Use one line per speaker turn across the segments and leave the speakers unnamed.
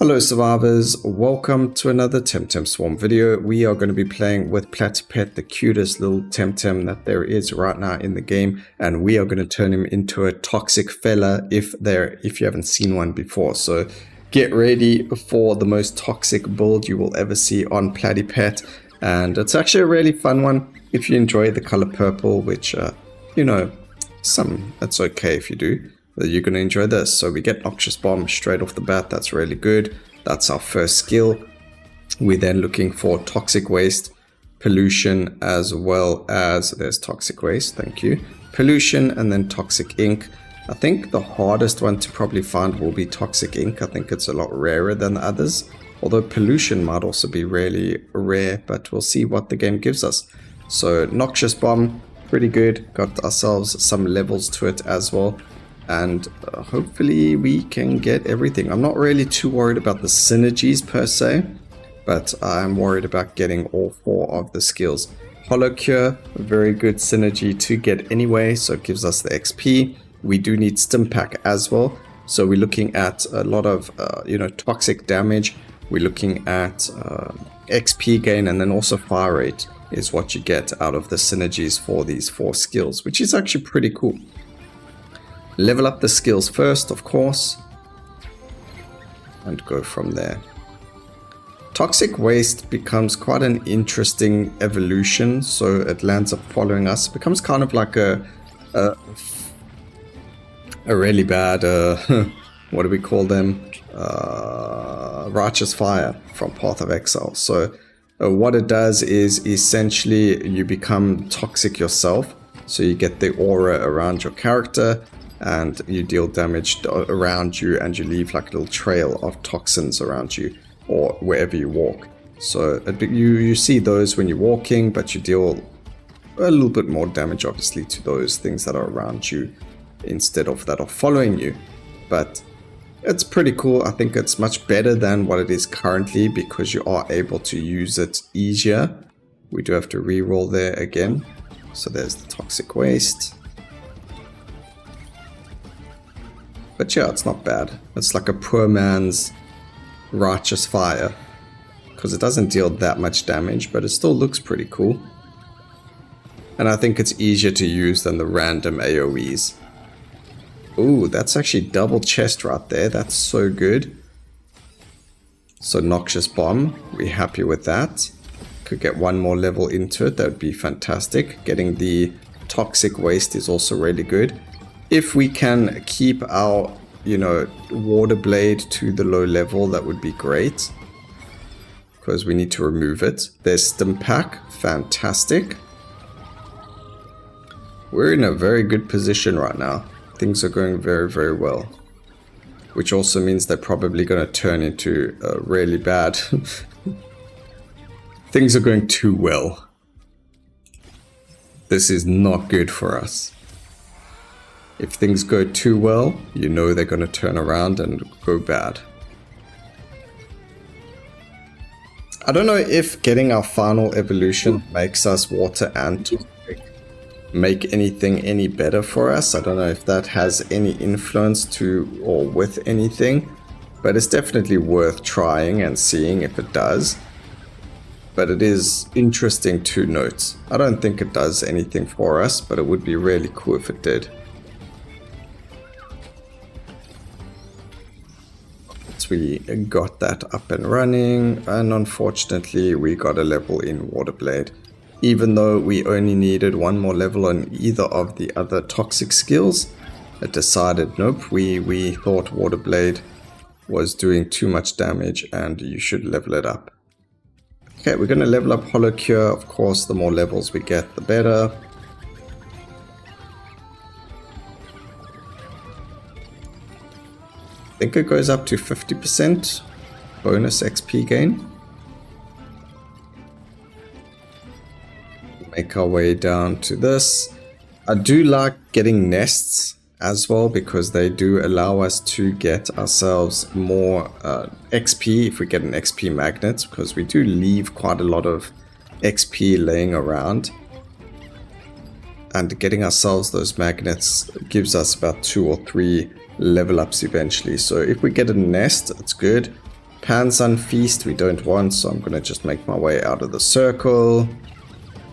Hello survivors, welcome to another Temtem Swarm video. We are going to be playing with Platypet, the cutest little Temtem that there is right now in the game, and we are going to turn him into a toxic fella if you haven't seen one before. So get ready for the most toxic build you will ever see on Platypet, and it's actually a really fun one if you enjoy the color purple, which that's okay if you do. You're going to enjoy this. So we get Noxious Bomb straight off the bat. That's really good. That's our first skill. We're then looking for Toxic Waste, Pollution, as well as there's Toxic Waste, thank you, Pollution, and then Toxic Ink. I think the hardest one to probably find will be Toxic Ink. I think it's a lot rarer than the others, although Pollution might also be really rare, but we'll see what the game gives us. So Noxious Bomb, pretty good. Got ourselves some levels to it as well. And hopefully we can get everything. I'm not really too worried about the synergies per se, but I'm worried about getting all four of the skills. Hollow Cure, a very good synergy to get anyway, so it gives us the XP. We do need Stim Pack as well, so we're looking at a lot of toxic damage. We're looking at XP gain, and then also fire rate is what you get out of the synergies for these four skills, which is actually pretty cool. Level up the skills first, of course, and go from there. Toxic Waste becomes quite an interesting evolution, so it lands up following us. It becomes kind of like a really bad, what do we call them? Righteous Fire from Path of Exile. So what it does is essentially you become toxic yourself, so you get the aura around your character, and you deal damage around you, and you leave like a little trail of toxins around you or wherever you walk. So you see those when you're walking, but you deal a little bit more damage obviously to those things that are around you instead of that are following you. But it's pretty cool. I think it's much better than what it is currently because you are able to use it easier. We do have to re-roll there again. So there's the Toxic Waste. But yeah, it's not bad. It's like a poor man's Righteous Fire, because it doesn't deal that much damage, but it still looks pretty cool. And I think it's easier to use than the random AoEs. Ooh, that's actually double chest right there. That's so good. So Noxious Bomb, we're happy with that. Could get one more level into it. That would be fantastic. Getting the Toxic Waste is also really good. If we can keep our, Water Blade to the low level, that would be great. Because we need to remove it. There's Stim Pack. Fantastic. We're in a very good position right now. Things are going very, very well. Which also means they're probably going to turn into really bad. Things are going too well. This is not good for us. If things go too well, you know they're going to turn around and go bad. I don't know if getting our final evolution makes us water and toxic make anything any better for us. I don't know if that has any influence to or with anything, but it's definitely worth trying and seeing if it does. But it is interesting to note. I don't think it does anything for us, but it would be really cool if it did. We got that up and running, and unfortunately we got a level in Water Blade. Even though we only needed one more level on either of the other toxic skills, it decided nope, we thought Water Blade was doing too much damage and you should level it up. Okay, we're going to level up Hollow Cure. Of course, the more levels we get, the better. I think it goes up to 50% bonus XP gain. Make our way down to this. I do like getting nests as well because they do allow us to get ourselves more XP if we get an XP magnet, because we do leave quite a lot of XP laying around. And getting ourselves those magnets gives us about 2 or 3 level ups eventually. So if we get a nest, it's good. Panzan Feast we don't want, so I'm gonna just make my way out of the circle.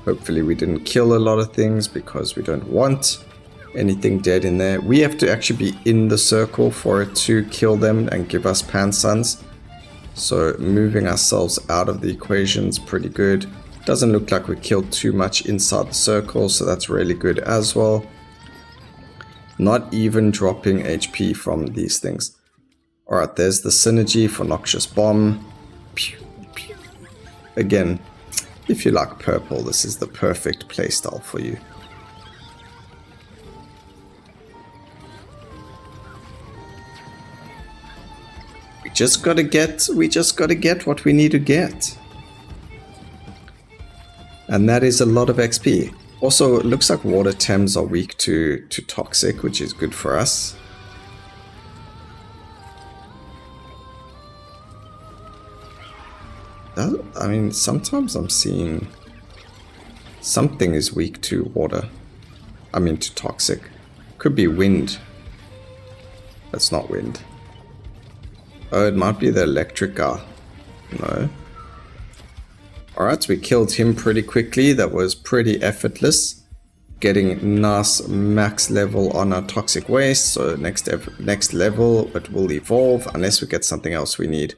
Hopefully we didn't kill a lot of things because we don't want anything dead in there. We have to actually be in the circle for it to kill them and give us Panzans. So moving ourselves out of the equation is pretty good. Doesn't look like we killed too much inside the circle, so that's really good as well. Not even dropping HP from these things. Alright, there's the synergy for Noxious Bomb. Pew, pew. Again, if you like purple, this is the perfect playstyle for you. We just gotta get what we need to get. And that is a lot of XP. Also, it looks like water Tems are weak to toxic, which is good for us. I mean, sometimes I'm seeing something is weak to water. I mean, to toxic. Could be wind. That's not wind. Oh, it might be the electric guy. No. Alright, we killed him pretty quickly. That was pretty effortless. Getting nice max level on our toxic waste. So next level, it will evolve unless we get something else we need.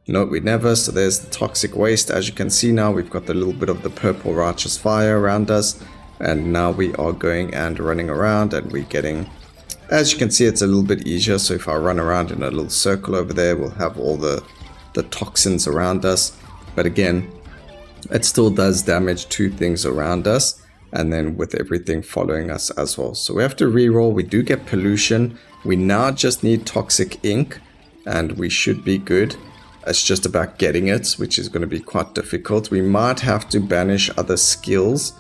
No, we never. So there's the toxic waste. As you can see now, we've got a little bit of the purple righteous fire around us. And now we are going and running around and we're getting... As you can see, it's a little bit easier. So if I run around in a little circle over there, we'll have all the toxins around us. But again, it still does damage to things around us, and then with everything following us as well. So we have to reroll. We do get pollution. We now just need toxic ink, and we should be good. It's just about getting it, which is going to be quite difficult. We might have to banish other skills,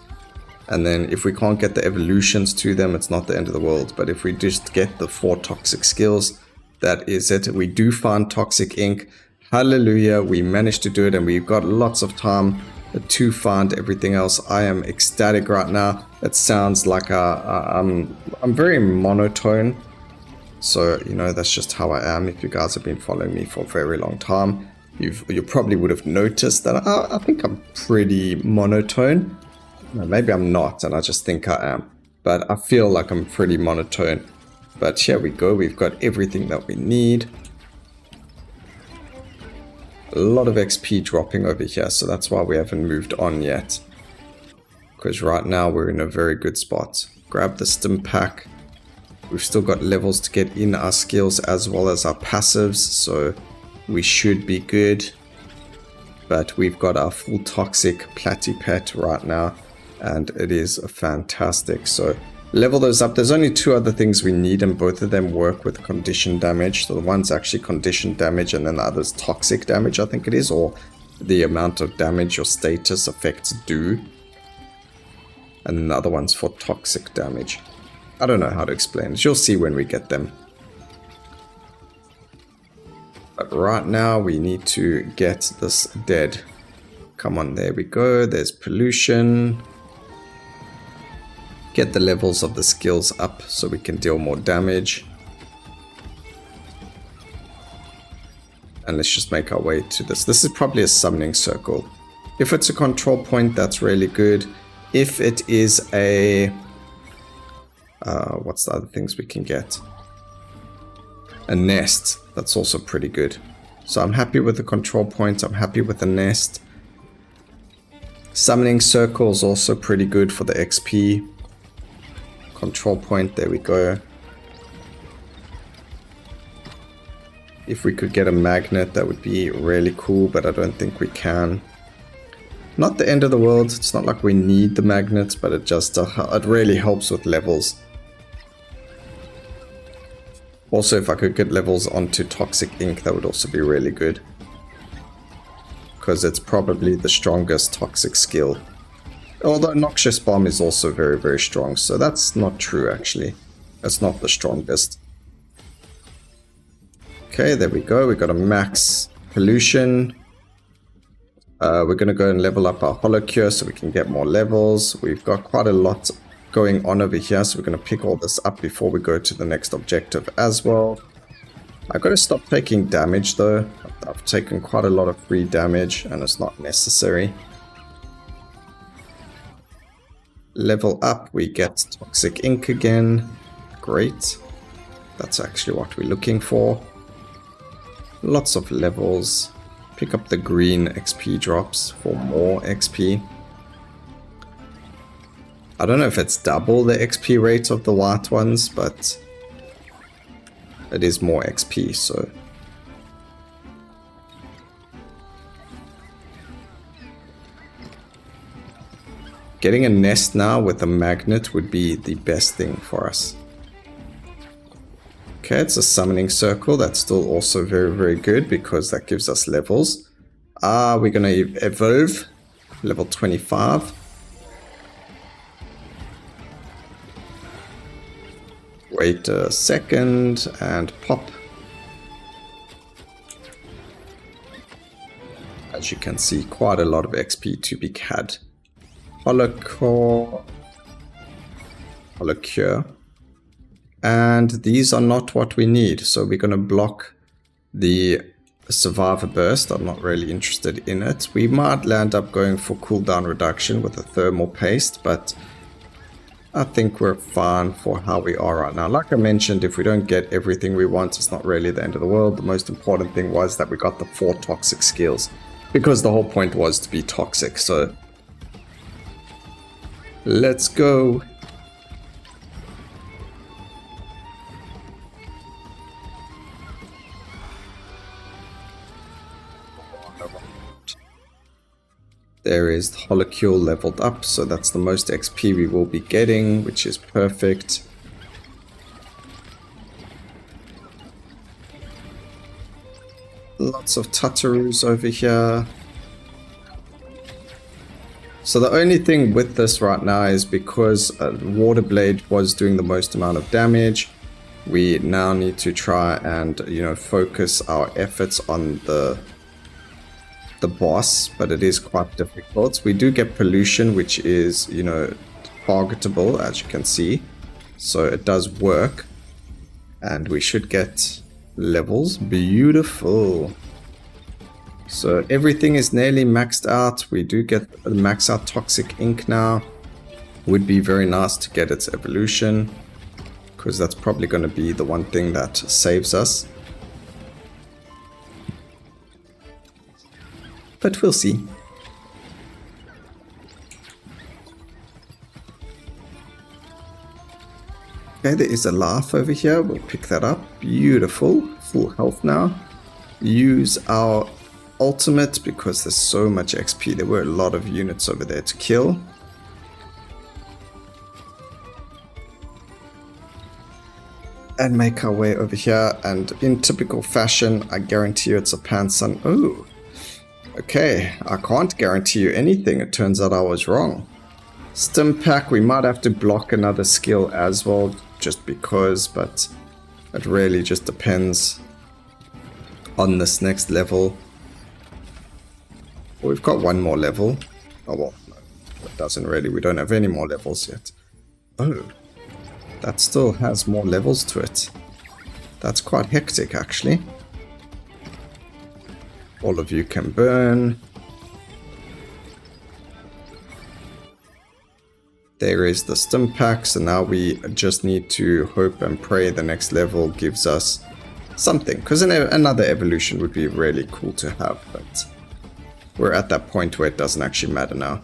and then if we can't get the evolutions to them, it's not the end of the world. But if we just get the 4 toxic skills, that is it. We do find toxic ink. Hallelujah, we managed to do it, and we've got lots of time to find everything else. I am ecstatic right now. It sounds like I'm very monotone. So, you know, that's just how I am. If you guys have been following me for a very long time, you probably would have noticed that I think I'm pretty monotone. Maybe I'm not, and I just think I am. But I feel like I'm pretty monotone. But here we go. We've got everything that we need. A lot of XP dropping over here, so that's why we haven't moved on yet. Because right now we're in a very good spot. Grab the stim pack. We've still got levels to get in our skills as well as our passives, so we should be good. But we've got our full toxic Platypet right now, and it is fantastic. So level those up. There's only 2 other things we need, and both of them work with condition damage. So the one's actually condition damage, and then the other's toxic damage, I think it is, or the amount of damage your status effects do. And then the other one's for toxic damage. I don't know how to explain it. You'll see when we get them. But right now we need to get this dead. Come on, there we go. There's pollution. Get the levels of the skills up so we can deal more damage. And let's just make our way to this. This is probably a summoning circle. If it's a control point, that's really good. If it is a... what's the other things we can get? A nest. That's also pretty good. So I'm happy with the control point. I'm happy with the nest. Summoning circle is also pretty good for the XP. Control point, there we go. If we could get a magnet, that would be really cool, but I don't think we can. Not the end of the world. It's not like we need the magnets, but it just it really helps with levels. Also, if I could get levels onto toxic ink, that would also be really good. Because it's probably the strongest toxic skill. Although Noxious Bomb is also very, very strong, so that's not true actually. That's not the strongest. Okay, there we go. We got a max pollution. We're going to go and level up our Hollow Cure so we can get more levels. We've got quite a lot going on over here, so we're going to pick all this up before we go to the next objective as well. I've got to stop taking damage though. I've taken quite a lot of free damage and it's not necessary. Level up, we get Toxic Ink again. Great. That's actually what we're looking for. Lots of levels. Pick up the green XP drops for more XP. I don't know if it's double the XP rate of the white ones, but it is more XP, so. Getting a nest now with a magnet would be the best thing for us. Okay, it's a summoning circle. That's still also very, very good because that gives us levels. We're going to evolve. Level 25. Wait a second and pop. As you can see, quite a lot of XP to be had. Holocure. And these are not what we need, so we're going to block the Survivor Burst. I'm not really interested in it. We might land up going for cooldown reduction with a thermal paste, but I think we're fine for how we are right now. Like I mentioned, if we don't get everything we want, it's not really the end of the world. The most important thing was that we got the 4 toxic skills, because the whole point was to be toxic, so let's go. There is the Holocure leveled up, so that's the most XP we will be getting, which is perfect. Lots of Tataroos over here. So the only thing with this right now is because Water Blade was doing the most amount of damage, we now need to try and, you know, focus our efforts on the boss, but it is quite difficult. We do get pollution, which is, you know, targetable, as you can see, so it does work, and we should get levels. Beautiful. So everything is nearly maxed out. We do get the max out Toxic Ink now. Would be very nice to get its evolution, because that's probably going to be the one thing that saves us. But we'll see. Okay, there is a laugh over here. We'll pick that up. Beautiful. Full health now. Use our ultimate because there's so much XP. There were a lot of units over there to kill. And make our way over here. And in typical fashion, I guarantee you it's a Pansun. Oh. Okay, I can't guarantee you anything. It turns out I was wrong. Stim Pack, we might have to block another skill as well, just because, but it really just depends on this next level. We've got one more level. Oh well, no, it doesn't really. We don't have any more levels yet. Oh, that still has more levels to it. That's quite hectic, actually. All of you can burn. There is the stim pack, so now we just need to hope and pray the next level gives us something. Because another evolution would be really cool to have, but we're at that point where it doesn't actually matter now.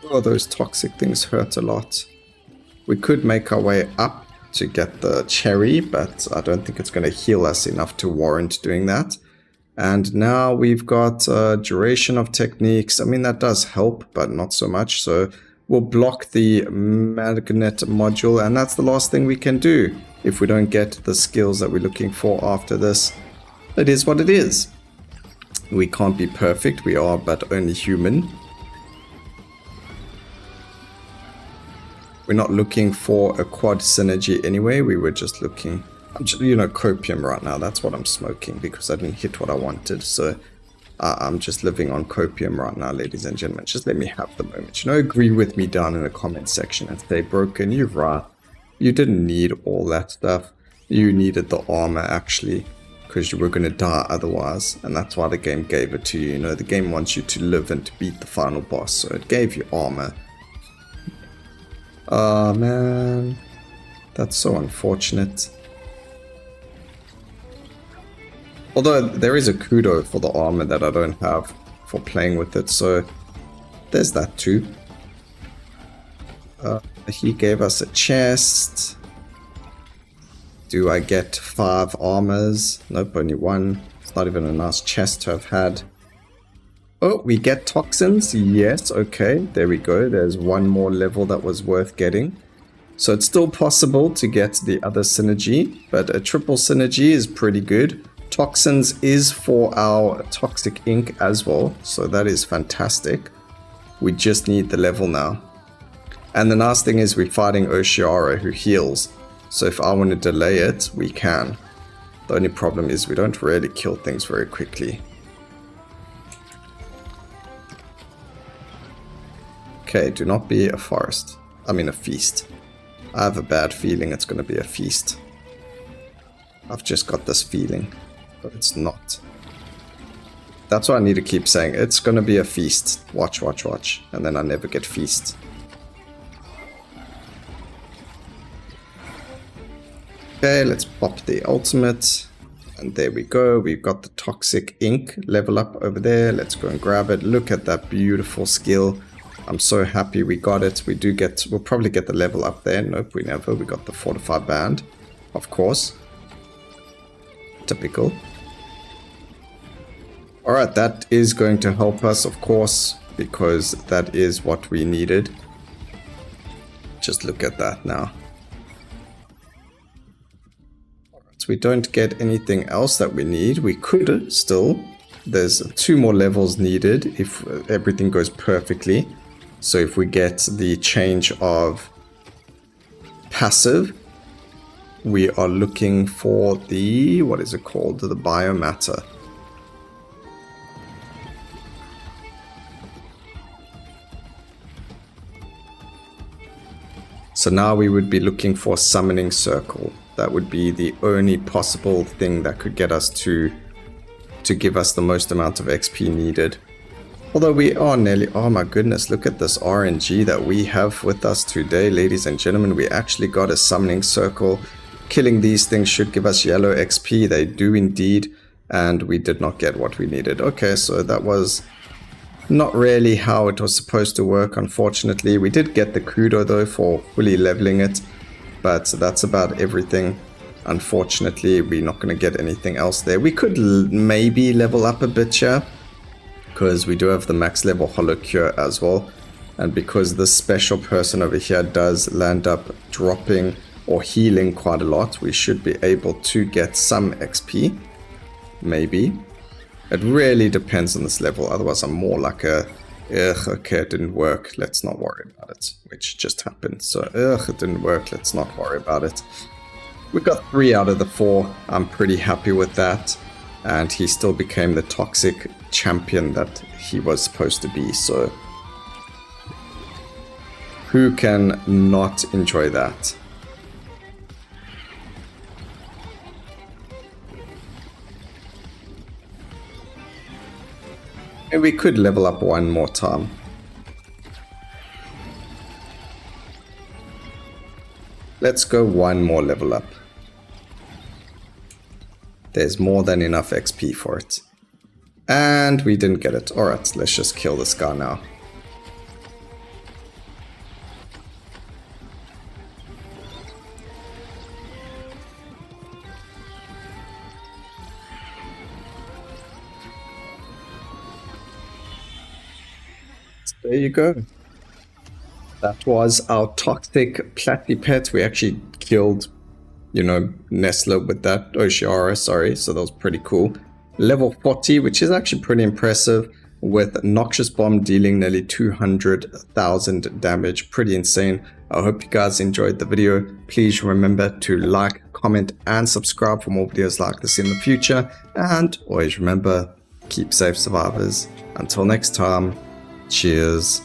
Oh, those toxic things hurt a lot. We could make our way up to get the cherry, but I don't think it's going to heal us enough to warrant doing that. And now we've got duration of techniques. I mean, that does help, but not so much. So we'll block the magnet module, and that's the last thing we can do if we don't get the skills that we're looking for after this. It is what it is. We can't be perfect. We are but only human. We're not looking for a quad synergy anyway. We were just looking, you know, copium right now. That's what I'm smoking because I didn't hit what I wanted. So I'm just living on copium right now, ladies and gentlemen. Just let me have the moment. You know, agree with me down in the comment section and say, Broken, you're right. You didn't need all that stuff. You needed the armor actually, because you were going to die otherwise, and that's why the game gave it to you. You know, the game wants you to live and to beat the final boss, so it gave you armor. Oh man, that's so unfortunate. Although there is a kudo for the armor that I don't have for playing with it, so there's that too. He gave us a chest. Do I get 5 armors? Nope, only 1. It's not even a nice chest to have had. Oh, we get toxins. Yes, okay, there we go. There's one more level that was worth getting. So it's still possible to get the other synergy, but a triple synergy is pretty good. Toxins is for our toxic ink as well, so that is fantastic. We just need the level now. And the nice thing is we're fighting Oshiara, who heals. So if I want to delay it, we can. The only problem is we don't really kill things very quickly. Okay, do not be a forest. I mean a feast. I have a bad feeling it's going to be a feast. I've just got this feeling, but it's not. That's why I need to keep saying it's going to be a feast. Watch, watch, watch. And then I never get feast. Okay, let's pop the ultimate. And there we go. We've got the toxic ink level up over there. Let's go and grab it. Look at that beautiful skill. I'm so happy we got it. We'll probably get the level up there. Nope, we never. We got the fortified band, of course. Typical. Alright, that is going to help us, of course, because that is what we needed. Just look at that now. Alright, so we don't get anything else that we need. We could still. There's 2 more levels needed if everything goes perfectly. So if we get the change of passive, we are looking for the, what is it called? The biomatter. So now we would be looking for summoning circle. That would be the only possible thing that could get us to give us the most amount of XP needed. Although we are nearly, oh my goodness, look at this RNG that we have with us today, ladies and gentlemen. We actually got a summoning circle. Killing these things should give us yellow XP. They do indeed, and we did not get what we needed. Okay, so that was not really how it was supposed to work, unfortunately. We did get the kudo though for fully leveling it, but that's about everything. Unfortunately, we're not going to get anything else there. We could maybe level up a bit here, because we do have the max level Hollow Cure as well. And because this special person over here does land up dropping or healing quite a lot, we should be able to get some XP. Maybe. It really depends on this level. Otherwise, I'm more like a, ugh, okay, it didn't work. Let's not worry about it. Which just happened. So, ugh, it didn't work. Let's not worry about it. We got 3 out of the 4. I'm pretty happy with that. And he still became the toxic champion that he was supposed to be, so who can not enjoy that? And we could level up one more time. Let's go one more level up. There's more than enough XP for it. And we didn't get it. Alright, let's just kill this guy now. There you go. That was our toxic Platypet. We actually killed, you know, Nestler with that. Oshiara, sorry. So that was pretty cool. Level 40, which is actually pretty impressive, with Noxious Bomb dealing nearly 200,000 damage. Pretty insane. I hope you guys enjoyed the video. Please remember to like, comment, and subscribe for more videos like this in the future. And always remember, keep safe, survivors. Until next time, cheers.